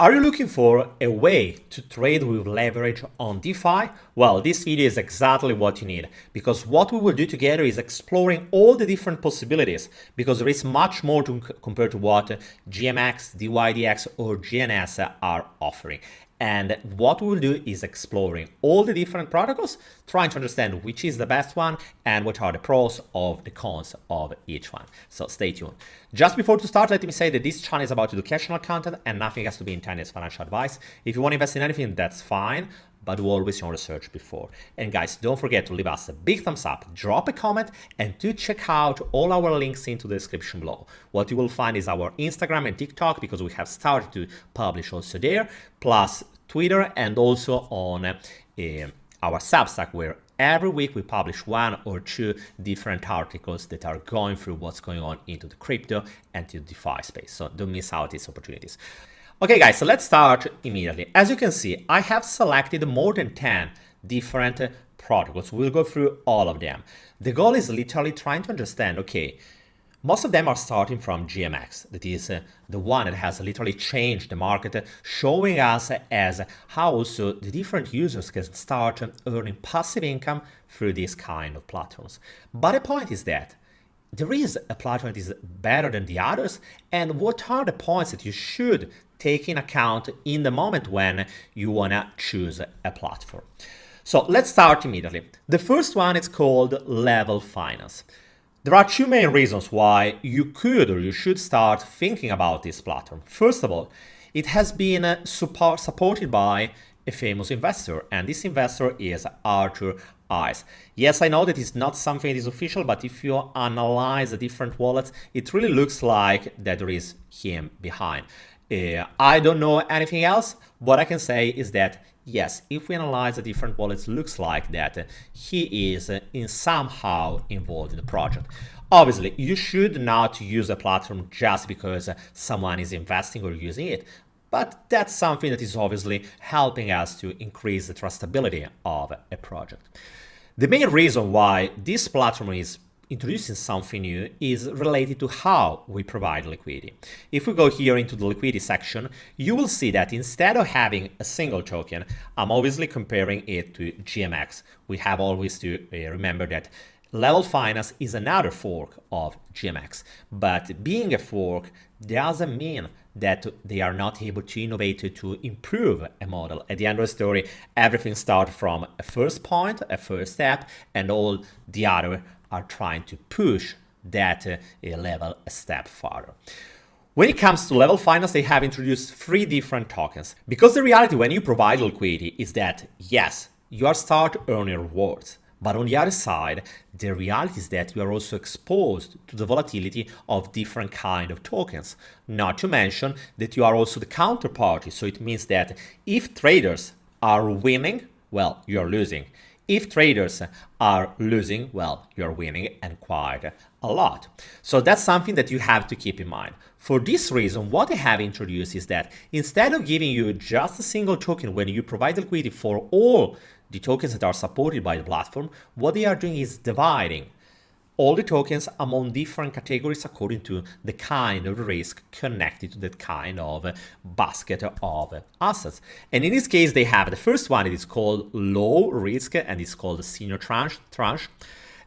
Are you looking for a way to trade with leverage on DeFi? Well, this video is exactly what you need, because what we will do together is exploring all the different possibilities, because there is much more to compare to what GMX, DYDX or GNS are offering. And what we will do is exploring all the different protocols, trying to understand which is the best one and what are the pros of the cons of each one. So stay tuned. Just before to start, let me say that this channel is about educational content and nothing has to be intended as financial advice. If you want to invest in anything, that's fine, but do always your research before. And guys, don't forget to leave us a big thumbs up, drop a comment, and to check out all our links into the description below. What you will find is our Instagram and TikTok, because we have started to publish also there, plus Twitter, and also on our Substack, where every week we publish one or two different articles that are going through what's going on into the crypto and to the DeFi space. So don't miss out these opportunities. Okay guys, so let's start immediately. As you can see, I have selected more than 10 different protocols. We'll go through all of them. The goal is literally trying to understand, okay, most of them are starting from GMX, that is the one that has literally changed the market, showing us as how also the different users can start earning passive income through these kind of platforms. But the point is that there is a platform that is better than the others, and what are the points that you should take in account in the moment when you want to choose a platform. So let's start immediately. The first one is called Level Finance. There are two main reasons why you could or you should start thinking about this platform. First of all, it has been supported by a famous investor, and this investor is Arthur Ice. Yes, I know that it's not something that is official, but if you analyze the different wallets, it really looks like that there is him behind. I don't know anything else. What I can say is that yes, if we analyze the different wallets, looks like that he is in somehow involved in the project. Obviously, you should not use a platform just because someone is investing or using it, but that's something that is obviously helping us to increase the trustability of a project. The main reason why this platform is introducing something new is related to how we provide liquidity. If we go here into the liquidity section, you will see that instead of having a single token, I'm obviously comparing it to GMX. We have always to remember that Level Finance is another fork of GMX, but being a fork doesn't mean that they are not able to innovate to improve a model. At the end of the story, everything starts from a first point, a first step, and all the other are trying to push that level a step farther. When it comes to Level Finance, they have introduced 3 different tokens, because the reality when you provide liquidity is that yes, you are start earning rewards, but on the other side, the reality is that you are also exposed to the volatility of different kind of tokens. Not to mention that you are also the counterparty, so it means that if traders are winning, well, you are losing. If traders are losing, well, you're winning, and quite a lot. So that's something that you have to keep in mind. For this reason, what they have introduced is that instead of giving you just a single token when you provide liquidity for all the tokens that are supported by the platform, what they are doing is dividing all the tokens among different categories according to the kind of risk connected to that kind of basket of assets. And in this case, they have the first one, it is called low risk, and it's called the senior tranche.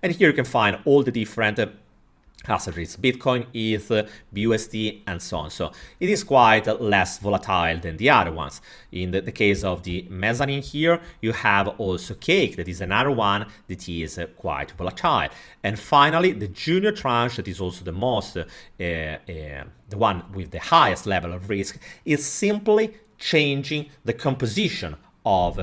And here you can find all the different asset risks, Bitcoin, ETH, BUSD, and so on. So it is quite less volatile than the other ones. In the case of the mezzanine here, you have also Cake, that is another one that is quite volatile. And finally, the junior tranche, that is also the most, the one with the highest level of risk, is simply changing the composition of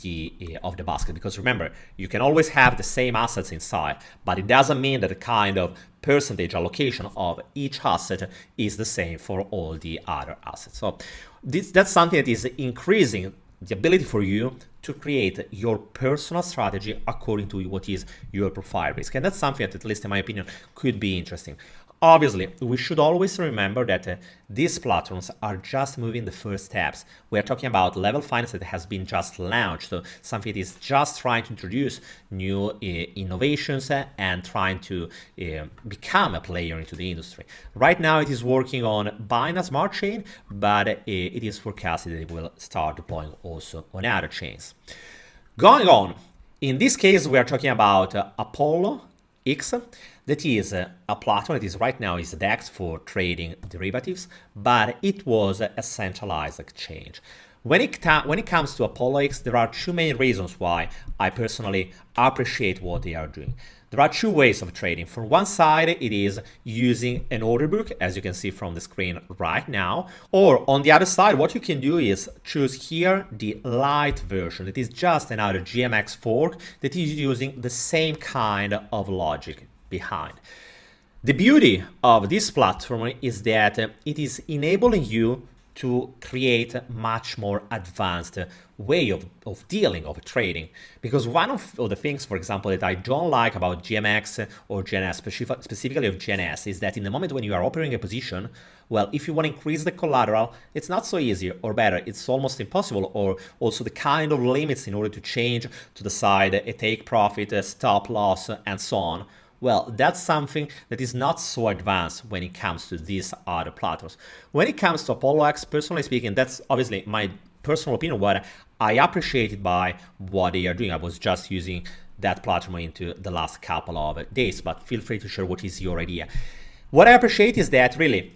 the basket, because remember, you can always have the same assets inside, but it doesn't mean that the kind of percentage allocation of each asset is the same for all the other assets. So that's something that is increasing the ability for you to create your personal strategy according to what is your profile risk, and that's something that, at least in my opinion, could be interesting. Obviously, we should always remember that these platforms are just moving the first steps. We are talking about level finance that has been just launched, so something that is just trying to introduce new innovations and trying to become a player into the industry. Right now, it is working on Binance Smart Chain, but it is forecasted that it will start deploying also on other chains. Going on, in this case, we are talking about ApolloX. That is a platform that is right now is DEX for trading derivatives, but it was a centralized exchange. When it comes to ApolloX, there are two main reasons why I personally appreciate what they are doing. There are two ways of trading. From one side, it is using an order book, as you can see from the screen right now. Or on the other side, what you can do is choose here the light version. It is just another GMX fork that is using the same kind of logic behind. The beauty of this platform is that it is enabling you to create a much more advanced way of dealing, of trading. Because one of the things, for example, that I don't like about GMX or GNS, specifically of GNS, is that in the moment when you are operating a position, well, if you want to increase the collateral, it's not so easy, or better, it's almost impossible, or also the kind of limits in order to change to the side, a take profit, a stop loss, and so on. Well, that's something that is not so advanced when it comes to these other platforms. When it comes to ApolloX, personally speaking, that's obviously my personal opinion, what I appreciated by what they are doing. I was just using that platform into the last couple of days, but feel free to share what is your idea. What I appreciate is that really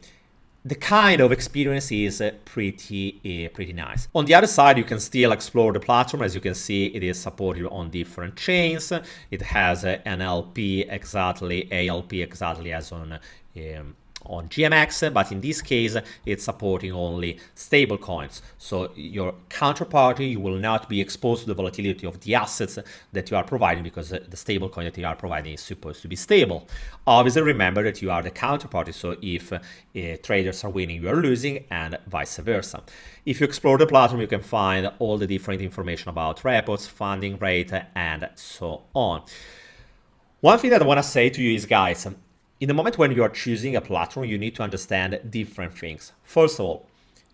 the kind of experience is pretty nice. On the other side, you can still explore the platform. As you can see, it is supported on different chains. It has an LP exactly, ALP exactly as on GMX, but in this case, it's supporting only stable coins. So your counterparty, you will not be exposed to the volatility of the assets that you are providing, because the stable coin that you are providing is supposed to be stable. Obviously, remember that you are the counterparty, so if traders are winning, you are losing, and vice versa. If you explore the platform, you can find all the different information about repos, funding rate, and so on. One thing that I want to say to you is, guys, in the moment when you are choosing a platform, you need to understand different things. First of all,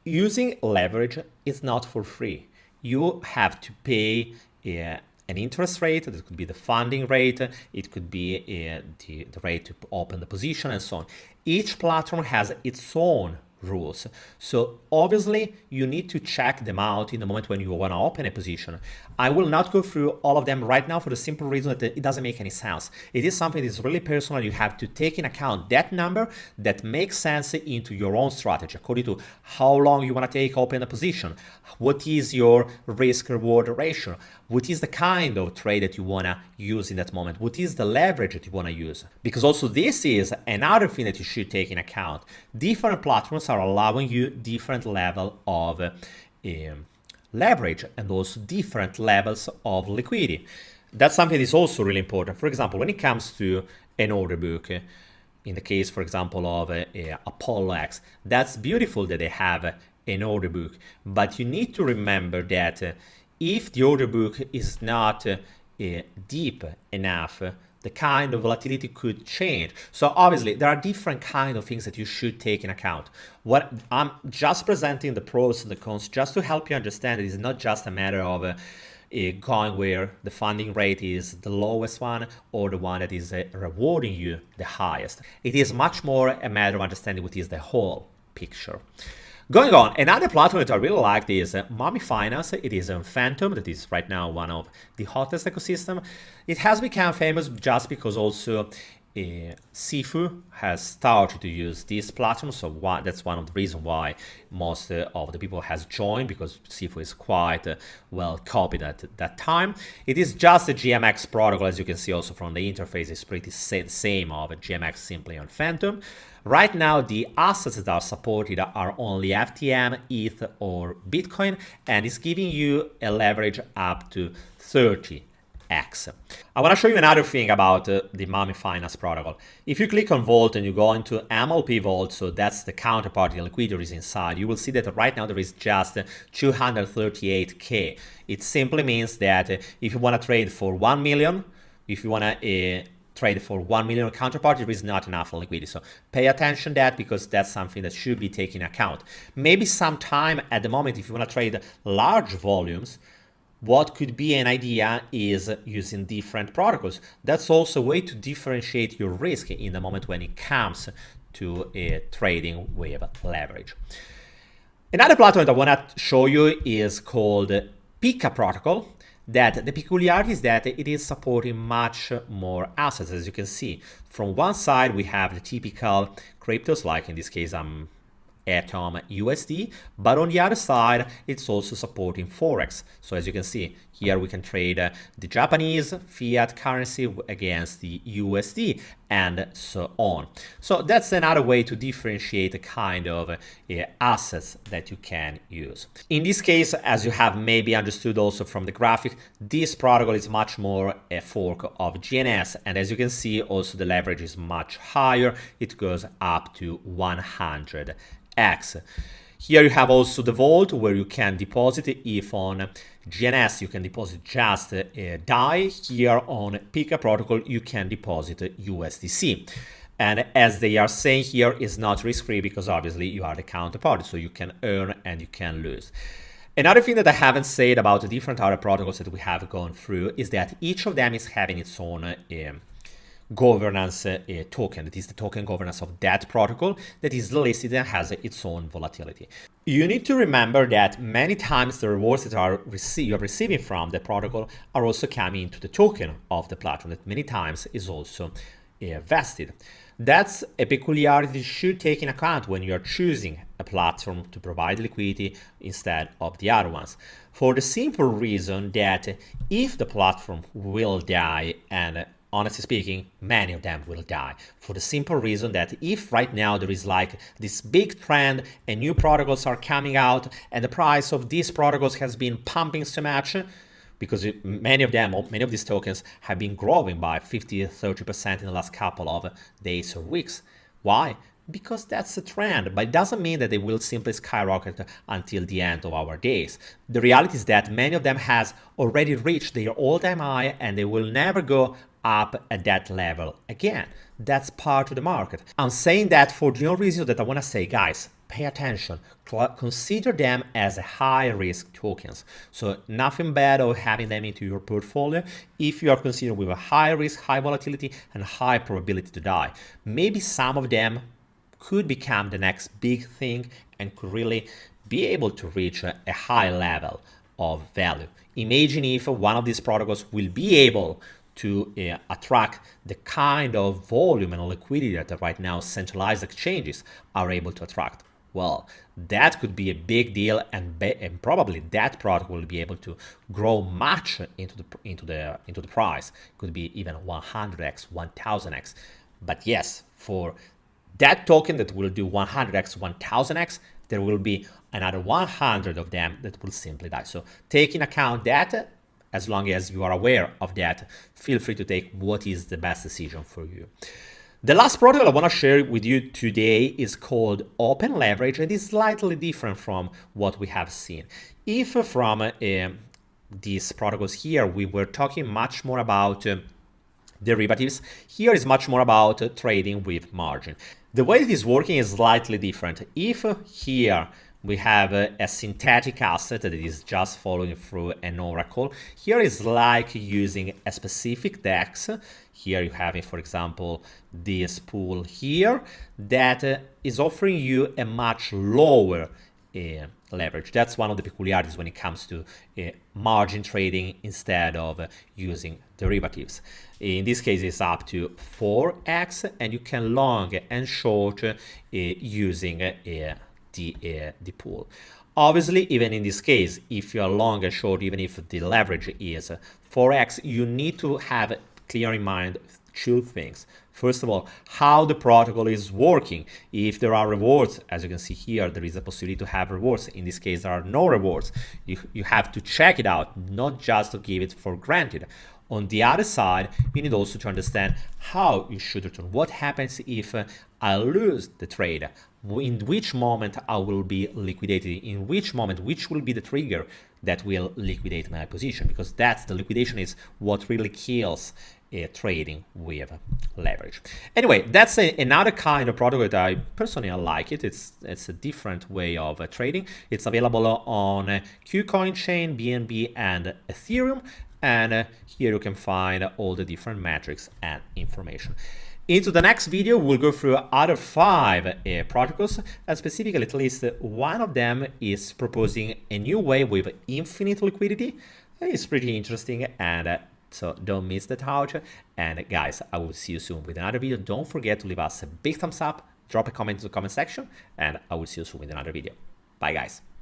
using leverage is not for free. You have to pay an interest rate. That could be the funding rate. It could be the rate to open the position, and so on. Each platform has its own rules. So obviously you need to check them out in the moment when you want to open a position. I will not go through all of them right now for the simple reason that it doesn't make any sense. It is something that is really personal. You have to take in account that number that makes sense into your own strategy, according to how long you want to take open a position, what is your risk reward ratio, what is the kind of trade that you want to use in that moment, what is the leverage that you want to use. Because also this is another thing that you should take in account. Different platforms are allowing you different level of leverage and also different levels of liquidity. That's something that is also really important. For example, when it comes to an order book, in the case, for example, of ApolloX, that's beautiful that they have an order book, but you need to remember that if the order book is not deep enough, the kind of volatility could change. So obviously there are different kind of things that you should take in account. What I'm just presenting the pros and the cons just to help you understand it is not just a matter of going where the funding rate is the lowest one or the one that is rewarding you the highest. It is much more a matter of understanding what is the whole picture. Going on, another platform that I really liked is Mummy Finance. It is on Phantom, that is right now one of the hottest ecosystem. It has become famous just because also Sifu has started to use this platform, so that's one of the reasons why most of the people has joined, because Sifu is quite well copied at that time. It is just a GMX protocol, as you can see also from the interface. It's pretty same of a GMX simply on Phantom. Right now, the assets that are supported are only FTM, ETH, or Bitcoin, and it's giving you a leverage up to 30x. I want to show you another thing about the Mummy Finance protocol. If you click on Vault and you go into MLP Vault, so that's the counterparty liquidity is inside, you will see that right now there is just 238k. It simply means that if you want to trade for 1 million, if you want to trade for 1 million counterparty, there is not enough liquidity. So pay attention to that, because that's something that should be taken into account. Maybe sometime at the moment, if you want to trade large volumes, what could be an idea is using different protocols. That's also a way to differentiate your risk in the moment when it comes to trading with leverage. Another platform that I want to show you is called Pika Protocol. That the peculiarity is that it is supporting much more assets. As you can see, from one side we have the typical cryptos, like in this case Atom USD, but on the other side it's also supporting Forex. So as you can see here, we can trade the Japanese fiat currency against the USD and so on. So that's another way to differentiate the kind of assets that you can use. In this case, as you have maybe understood also from the graphic, this protocol is much more a fork of GNS, and as you can see also the leverage is much higher. It goes up to 100x. Here you have also the vault, where you can deposit. If on GNS you can deposit just DAI, here on Pika Protocol you can deposit USDC. And as they are saying here, is not risk-free, because obviously you are the counterparty, so you can earn and you can lose. Another thing that I haven't said about the different other protocols that we have gone through is that each of them is having its own governance token. That is the token governance of that protocol that is listed and has its own volatility. You need to remember that many times the rewards that you're receiving from the protocol are also coming into the token of the platform, that many times is also vested. That's a peculiarity you should take in account when you're choosing a platform to provide liquidity instead of the other ones, for the simple reason that if the platform will die, and honestly speaking, many of them will die, for the simple reason that if right now there is like this big trend and new protocols are coming out and the price of these protocols has been pumping so much, because many of these tokens have been growing by 50-30% in the last couple of days or weeks. Why? Because that's a trend, but it doesn't mean that they will simply skyrocket until the end of our days. The reality is that many of them has already reached their all-time high and they will never go up at that level again. That's part of the market. I'm saying that for the only reason that I want to say, guys, pay attention. Consider them as high-risk tokens. So nothing bad of having them into your portfolio if you are considering with a high risk, high volatility, and high probability to die. Maybe some of them could become the next big thing and could really be able to reach a high level of value. Imagine if one of these protocols will be able to attract the kind of volume and liquidity that right now centralized exchanges are able to attract. Well, that could be a big deal, and probably that protocol will be able to grow much into the price. Could be even 100x, 1000x. But yes, for that token that will do 100x, 1000x, there will be another 100 of them that will simply die. So take in account that. As long as you are aware of that, feel free to take what is the best decision for you. The last protocol I want to share with you today is called Open Leverage, and is slightly different from what we have seen. If from these protocols here, we were talking much more about derivatives, here is much more about trading with margin. The way it is working is slightly different. If here we have a synthetic asset that is just following through an oracle, here is like using a specific DEX. Here you have, for example, this pool here that is offering you a much lower leverage. That's one of the peculiarities when it comes to margin trading instead of using derivatives. In this case, it's up to 4x, and you can long and short using the pool. Obviously, even in this case, if you are long and short, even if the leverage is 4x, you need to have clear in mind two things. First of all, how the protocol is working. If there are rewards, as you can see here, there is a possibility to have rewards. In this case, there are no rewards. You have to check it out, not just to give it for granted. On the other side, you need also to understand how you should return. What happens if I lose the trade? In which moment I will be liquidated? In which moment, which will be the trigger that will liquidate my position? Because that's the liquidation is what really kills trading with leverage. Anyway, that's another kind of protocol that I personally like it. It's a different way of trading. It's available on Qcoin chain, BNB, and Ethereum. And here you can find all the different metrics and information. Into the next video, we'll go through other 5 protocols, and specifically at least one of them is proposing a new way with infinite liquidity. It's pretty interesting, and so don't miss that out. And guys, I will see you soon with another video. Don't forget to leave us a big thumbs up, drop a comment in the comment section, and I will see you soon with another video. Bye guys.